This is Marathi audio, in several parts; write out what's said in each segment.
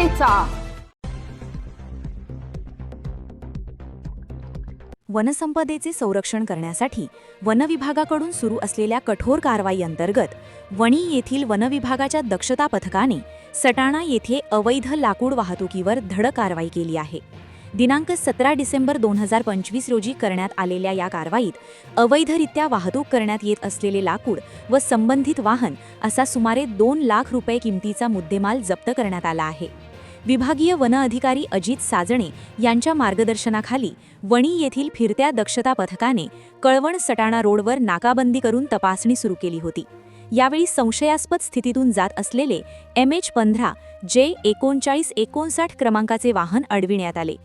करायचा। वनसंपदेचे संरक्षण करण्यासाठी वनविभागाकडून सुरू असलेल्या कठोर कारवाई अंतर्गत वणी येथील वनविभागाच्या दक्षता पथकाने सटाणा येथे अवैध लाकूड वाहतुकीवर धडक कारवाई केली आहे। दिनांक 17 डिसेंबर 2025 रोजी करण्यात आलेल्या या कारवाईत अवैधरित्या वाहतूक करण्यात येत असलेले लाकूड व संबंधित वाहन असा सुमारे 2 लाख रुपये किमतीचा मुद्देमाल जप्त करण्यात आला आहे। विभागीय वन अधिकारी अजित साजणे यांच्या मार्गदर्शनाखाली वणी येथील फिरत्या दक्षता पथकाने कळवण सटाणा रोडवर नाकाबंदी करून तपासणी सुरू केली होती। यावेळी संशयास्पद स्थितीतून जात असलेले MH15 J3959 क्रमांकाचे वाहन अडविण्यात आले।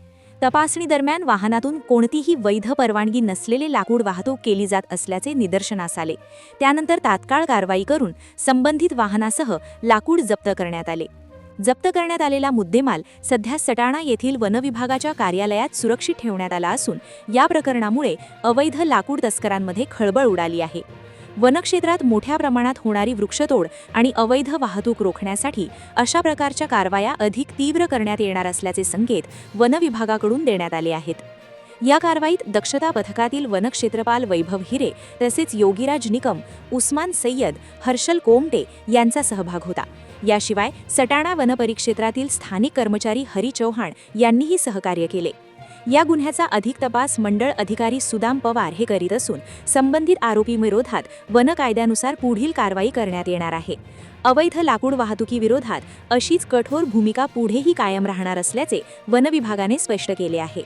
तपासणी दरम्यान वाहनातून कोणतीही वैध परवानगी नसलेले लाकूड वाहतूक केली जात असल्याचे निदर्शनास आले। त्यानंतर तात्काळ कारवाई करून संबंधित वाहनासह लाकूड जप्त करण्यात आले। जप्त करण्यात आलेला मुद्देमाल सध्या सटाणा येथील वनविभागाच्या कार्यालयात सुरक्षित ठेवण्यात आला असून या प्रकरणामुळे अवैध लाकूड तस्करांमध्ये खळबळ उडाली आहे। वनक्षेत्रात मोठ्या प्रमाणात होणारी वृक्षतोड आणि अवैध वाहतूक रोखण्यासाठी अशा प्रकारच्या कारवाया अधिक तीव्र करण्यात येणार असल्याचे संकेत वनविभागाकडून देण्यात आले आहेत। या कारवाईत दक्षता पथकातील वनक्षेत्रपाल वैभव हिरे तसेच योगीराज निकम, उस्मान सय्यद, हर्षल कोमटे यांचा सहभाग होता। याशिवाय सटाणा वनपरिक्षेत्रातील स्थानिक कर्मचारी हरी चौहान यांनीही सहकार्य केले। या गुन्ह्याचा अधिक तपास मंडळ अधिकारी सुदाम पवार हे करीत असून संबंधित आरोपीविरोधात वन कायद्यानुसार पुढील कारवाई करण्यात येणार आहे। अवैध लाकूड वाहतुकीविरोधात अशीच कठोर भूमिका पुढेही कायम राहणार असल्याचे वन विभागाने स्पष्ट केले आहे।